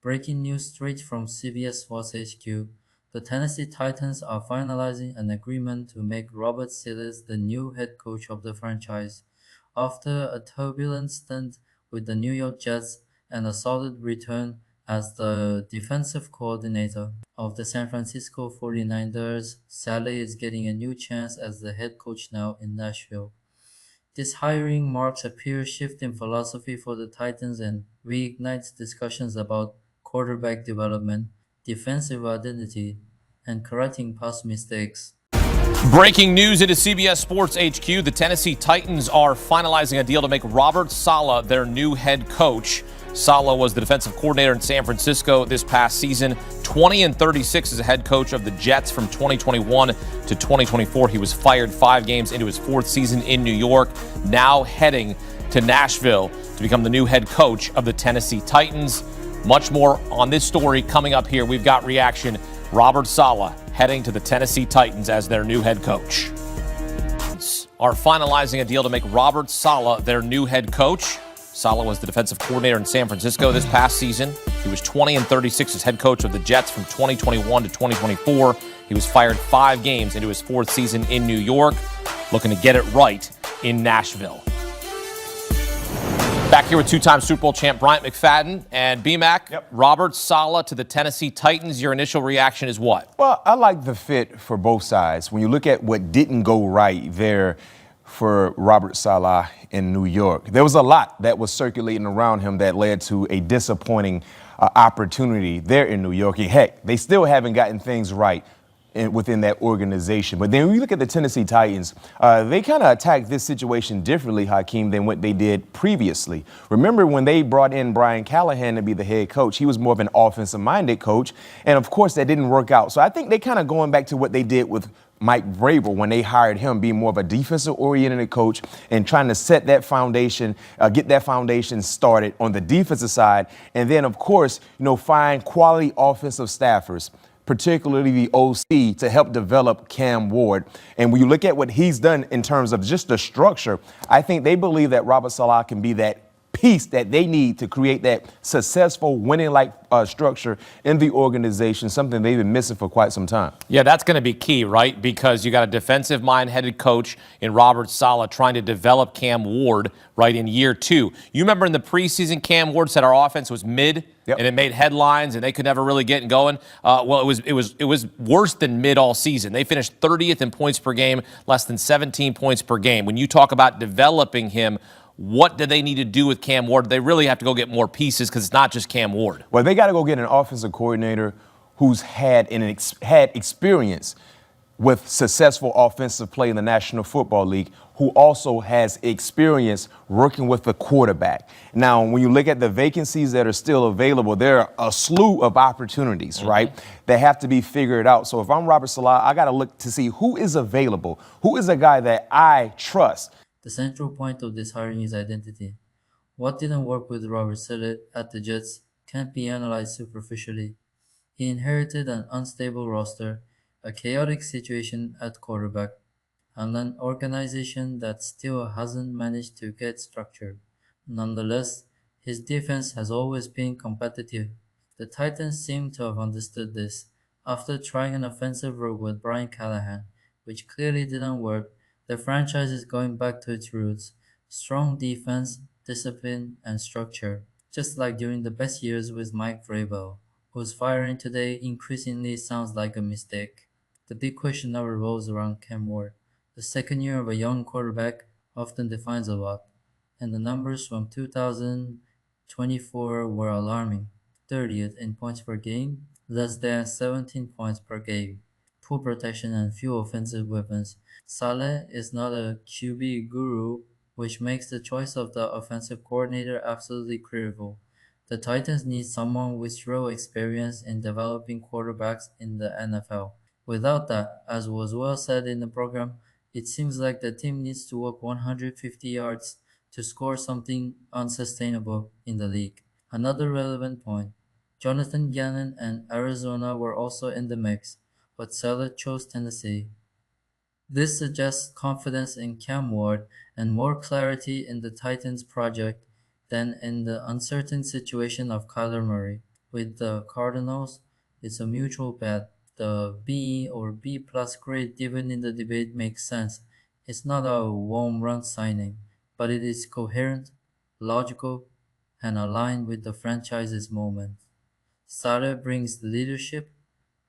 Breaking news straight from CBS Sports HQ. The Tennessee Titans are finalizing an agreement to make Robert Saleh the new head coach of the franchise. After a turbulent stint with the New York Jets and a solid return as the defensive coordinator of the San Francisco 49ers, Saleh is getting a new chance as the head coach now in Nashville. This hiring marks a pure shift in philosophy for the Titans and reignites discussions about quarterback development, defensive identity, and correcting past mistakes. Breaking news into CBS Sports HQ. The Tennessee Titans are finalizing a deal to make Robert Saleh their new head coach. Saleh was the defensive coordinator in San Francisco this past season. 20-36 as a head coach of the Jets from 2021 to 2024. He was fired 5 games into his 4th season in New York. Now heading to Nashville to become the new head coach of the Tennessee Titans. Much more on this story coming up here. We've got reaction. Robert Saleh heading to the Tennessee Titans as their new head coach. Are finalizing a deal to make Robert Saleh their new head coach. Saleh was the defensive coordinator in San Francisco this past season. He was 20-36 as head coach of the Jets from 2021 to 2024. He was fired 5 games into his 4th season in New York, looking to get it right in Nashville. Back here with 2-time Super Bowl champ Bryant McFadden and BMAC. Yep. Robert Saleh to the Tennessee Titans. Your initial reaction is what? Well, I like the fit for both sides. When you look at what didn't go right there for Robert Saleh in New York, there was a lot that was circulating around him that led to a disappointing opportunity there in New York. And heck, they still haven't gotten things right within that organization. But then when you look at the Tennessee Titans, they kind of attacked this situation differently, Hakeem, than what they did previously. Remember when they brought in Brian Callahan to be the head coach, he was more of an offensive-minded coach. And, of course, that didn't work out. So I think they kind of going back to what they did with Mike Vrabel when they hired him, being more of a defensive-oriented coach and trying to set that foundation, get that foundation started on the defensive side. And then, of course, find quality offensive staffers, particularly the OC, to help develop Cam Ward. And when you look at what he's done in terms of just the structure, I think they believe that Robert Saleh can be that piece that they need to create that successful winning-like structure in the organization, something they've been missing for quite some time. Yeah, that's going to be key, right? Because you got a defensive mind-headed coach in Robert Saleh trying to develop Cam Ward, right, in year 2. You remember in the preseason, Cam Ward said our offense was mid, Yep. and it made headlines, and they could never really get going. Well, it was worse than mid all season. They finished 30th in points per game, less than 17 points per game. When you talk about developing him, what do they need to do with Cam Ward? They really have to go get more pieces because it's not just Cam Ward. Well, they got to go get an offensive coordinator who's had experience with successful offensive play in the National Football League, who also has experience working with the quarterback. Now, when you look at the vacancies that are still available, there are a slew of opportunities, right, that have to be figured out. So if I'm Robert Saleh, I got to look to see who is available, who is a guy that I trust. The central point of this hiring is identity. What didn't work with Robert Saleh at the Jets can't be analyzed superficially. He inherited an unstable roster, a chaotic situation at quarterback, and an organization that still hasn't managed to get structured. Nonetheless, his defense has always been competitive. The Titans seem to have understood this. After trying an offensive route with Brian Callahan, which clearly didn't work, the franchise is going back to its roots: strong defense, discipline, and structure, just like during the best years with Mike Vrabel, whose firing today increasingly sounds like a mistake. The big question now revolves around Cam Ward. The second year of a young quarterback often defines a lot, and the numbers from 2024 were alarming. 30th in points per game, less than 17 points per game, poor protection, and few offensive weapons. Saleh is not a QB guru, which makes the choice of the offensive coordinator absolutely critical. The Titans need someone with real experience in developing quarterbacks in the NFL. Without that, as was well said in the program, it seems like the team needs to walk 150 yards to score something unsustainable in the league. Another relevant point: Jonathan Gannon and Arizona were also in the mix, but Saleh chose Tennessee. This suggests confidence in Cam Ward and more clarity in the Titans project than in the uncertain situation of Kyler Murray. With the Cardinals, it's a mutual bet. The B or B plus grade given in the debate makes sense. It's not a home run signing, but it is coherent, logical, and aligned with the franchise's moment. Saleh brings leadership,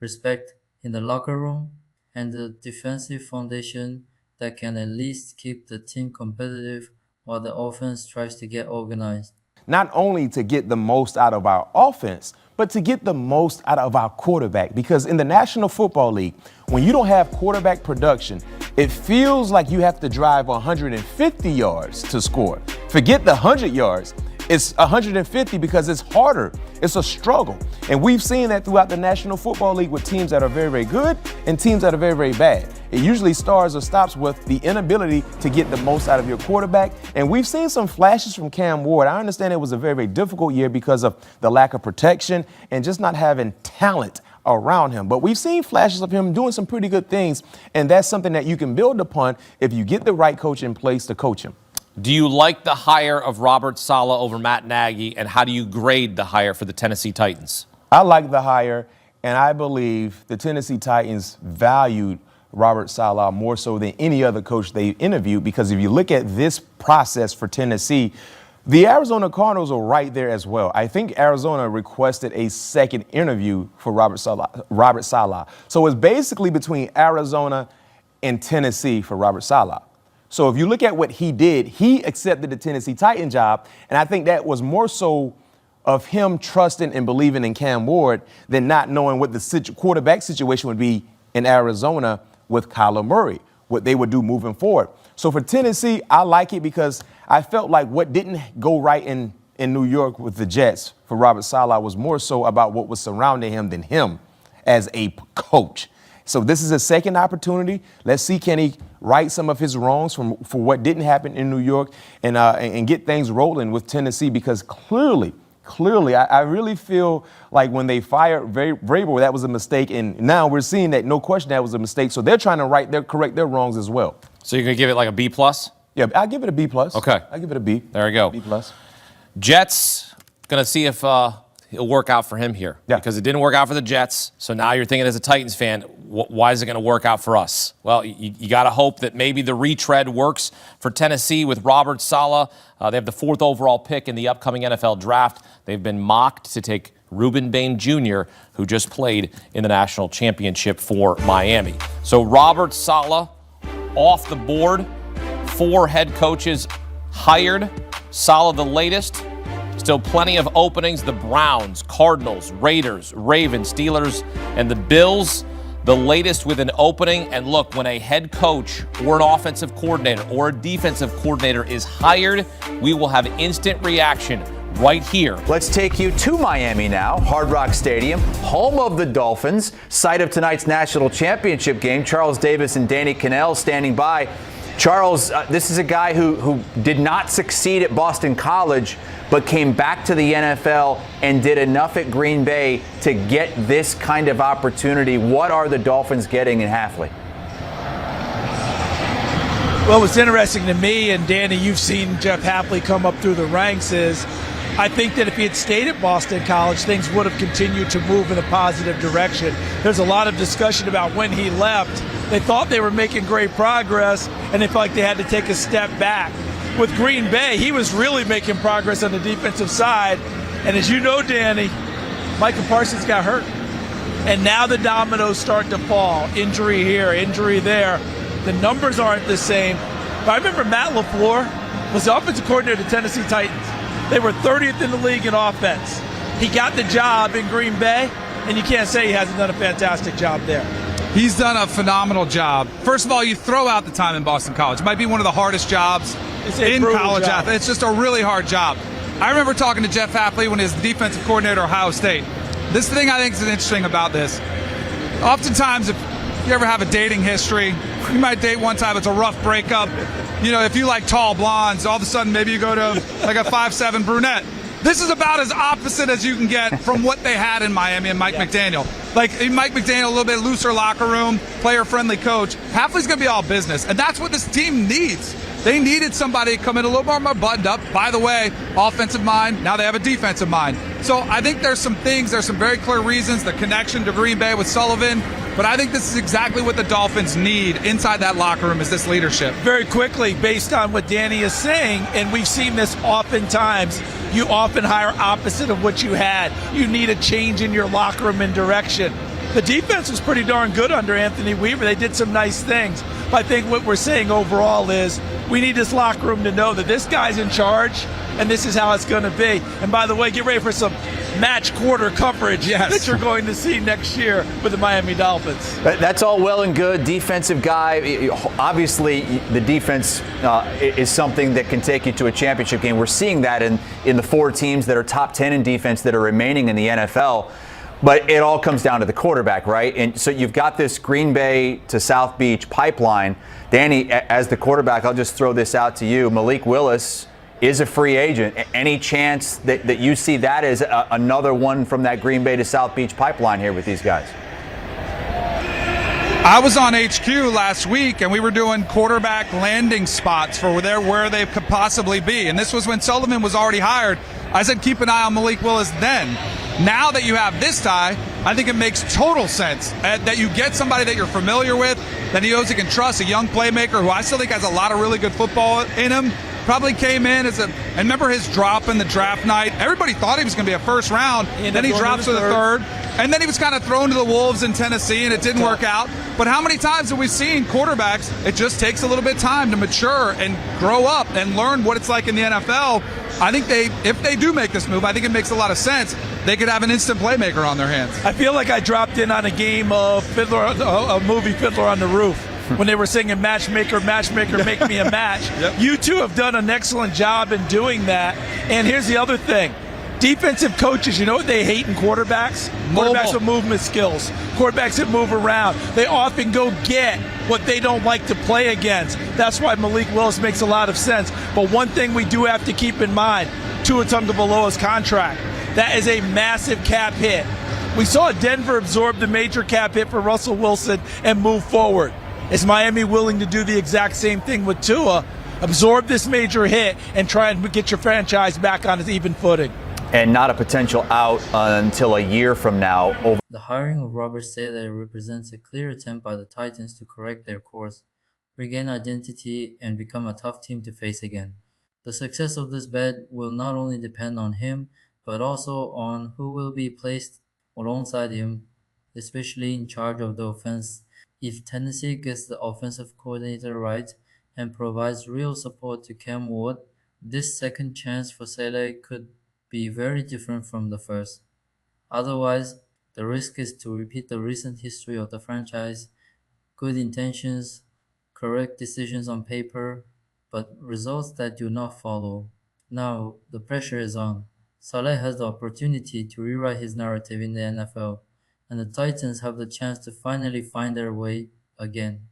respect in the locker room, and the defensive foundation that can at least keep the team competitive while the offense tries to get organized. Not only to get the most out of our offense, but to get the most out of our quarterback. Because in the National Football League, when you don't have quarterback production, it feels like you have to drive 150 yards to score. Forget the 100 yards. It's 150 because it's harder. It's a struggle. And we've seen that throughout the National Football League with teams that are very, very good and teams that are very, very bad. It usually starts or stops with the inability to get the most out of your quarterback. And we've seen some flashes from Cam Ward. I understand it was a very, very difficult year because of the lack of protection and just not having talent around him. But we've seen flashes of him doing some pretty good things. And that's something that you can build upon if you get the right coach in place to coach him. Do you like the hire of Robert Saleh over Matt Nagy, and how do you grade the hire for the Tennessee Titans? I like the hire, and I believe the Tennessee Titans valued Robert Saleh more so than any other coach they interviewed, because if you look at this process for Tennessee, the Arizona Cardinals are right there as well. I think Arizona requested a second interview for Robert Saleh. So it's basically between Arizona and Tennessee for Robert Saleh. So if you look at what he did, he accepted the Tennessee Titan job, and I think that was more so of him trusting and believing in Cam Ward than not knowing what the quarterback situation would be in Arizona with Kyler Murray, what they would do moving forward. So for Tennessee, I like it because I felt like what didn't go right in New York with the Jets for Robert Saleh was more so about what was surrounding him than him as a coach. So this is a second opportunity. Let's see, can he right some of his wrongs for what didn't happen in New York and get things rolling with Tennessee, because clearly, I really feel like when they fired Vrabel, that was a mistake. And now we're seeing that, no question, that was a mistake. So they're trying to correct their wrongs as well. So you're going to give it like a B+? Yeah, I'll give it a B+. Okay. I'll give it a B. There we go. B+. Jets, going to see if it'll work out for him here. Yeah. Because it didn't work out for the Jets. So now you're thinking as a Titans fan, why is it going to work out for us? Well, you got to hope that maybe the retread works for Tennessee with Robert Saleh. They have the 4th overall pick in the upcoming NFL draft. They've been mocked to take Reuben Bain Jr., who just played in the national championship for Miami. So Robert Saleh off the board. 4 head coaches hired. Saleh the latest. Still plenty of openings. The Browns, Cardinals, Raiders, Ravens, Steelers, and the Bills, the latest with an opening. And look, when a head coach or an offensive coordinator or a defensive coordinator is hired, we will have instant reaction right here. Let's take you to Miami now. Hard Rock Stadium, home of the Dolphins, site of tonight's national championship game. Charles Davis and Danny Cannell standing by. Charles, this is a guy who did not succeed at Boston College, but came back to the NFL and did enough at Green Bay to get this kind of opportunity. What are the Dolphins getting in Hafley? Well, what's interesting to me, and Danny, you've seen Jeff Hafley come up through the ranks, is I think that if he had stayed at Boston College, things would have continued to move in a positive direction. There's a lot of discussion about when he left. They thought they were making great progress, and they felt like they had to take a step back. With Green Bay, he was really making progress on the defensive side. And as you know, Danny, Micah Parsons got hurt. And now the dominoes start to fall. Injury here, injury there. The numbers aren't the same. But I remember Matt LaFleur was the offensive coordinator of the Tennessee Titans. They were 30th in the league in offense. He got the job in Green Bay, and you can't say he hasn't done a fantastic job there. He's done a phenomenal job. First of all, you throw out the time in Boston College. It might be one of the hardest jobs in college. It's just a really hard job. I remember talking to Jeff Hafley when he was the defensive coordinator at Ohio State. This thing I think is interesting about this. Oftentimes, if you ever have a dating history, you might date one time, it's a rough breakup. You know, if you like tall blondes, all of a sudden maybe you go to like a 5'7" brunette. This is about as opposite as you can get from what they had in Miami and Mike McDaniel. Like Mike McDaniel, a little bit looser locker room, player-friendly coach. Hafley's going to be all business, and that's what this team needs. They needed somebody to come in a little more buttoned up. By the way, offensive mind, now they have a defensive mind. So I think there's some very clear reasons, the connection to Green Bay with Sullivan, but I think this is exactly what the Dolphins need inside that locker room, is this leadership. Very quickly, based on what Danny is saying, and we've seen this oftentimes, you often hire opposite of what you had. You need a change in your locker room and direction. The defense was pretty darn good under Anthony Weaver. They did some nice things. But I think what we're saying overall is we need this locker room to know that this guy's in charge and this is how it's going to be. And by the way, get ready for some match quarter coverage that you're going to see next year with the Miami Dolphins. That's all well and good. Defensive guy. Obviously, the defense is something that can take you to a championship game. We're seeing that in the 4 teams that are top 10 in defense that are remaining in the NFL. But it all comes down to the quarterback, right? And so you've got this Green Bay to South Beach pipeline. Danny, as the quarterback, I'll just throw this out to you. Malik Willis is a free agent. Any chance that you see that as another one from that Green Bay to South Beach pipeline here with these guys? I was on HQ last week, and we were doing quarterback landing spots for where they could possibly be. And this was when Sullivan was already hired. I said keep an eye on Malik Willis then. Now that you have this guy, I think it makes total sense that you get somebody that you're familiar with, that he knows he can trust, a young playmaker who I still think has a lot of really good football in him. Probably came in and remember his drop in the draft night. Everybody thought he was going to be a first round. Then he drops to the third. And then he was kind of thrown to the Wolves in Tennessee, and it didn't work out. But how many times have we seen quarterbacks, it just takes a little bit of time to mature and grow up and learn what it's like in the NFL. I think if they do make this move, I think it makes a lot of sense. They could have an instant playmaker on their hands. I feel like I dropped in on a game of a movie Fiddler on the Roof. When they were singing Matchmaker, Matchmaker, Make Me a Match. Yep. You two have done an excellent job in doing that. And here's the other thing. Defensive coaches, you know what they hate in quarterbacks? Quarterbacks with movement skills. Quarterbacks that move around. They often go get what they don't like to play against. That's why Malik Willis makes a lot of sense. But one thing we do have to keep in mind, Tua Tagovailoa's contract. That is a massive cap hit. We saw Denver absorb the major cap hit for Russell Wilson and move forward. Is Miami willing to do the exact same thing with Tua? Absorb this major hit and try and get your franchise back on its even footing. And not a potential out until a year from now. The hiring of Robert Saleh represents a clear attempt by the Titans to correct their course, regain identity, and become a tough team to face again. The success of this bet will not only depend on him, but also on who will be placed alongside him, especially in charge of the offense. If Tennessee gets the offensive coordinator right and provides real support to Cam Ward, this second chance for Saleh could be very different from the first. Otherwise, the risk is to repeat the recent history of the franchise: good intentions, correct decisions on paper, but results that do not follow. Now, the pressure is on. Saleh has the opportunity to rewrite his narrative in the NFL, and the Titans have the chance to finally find their way again.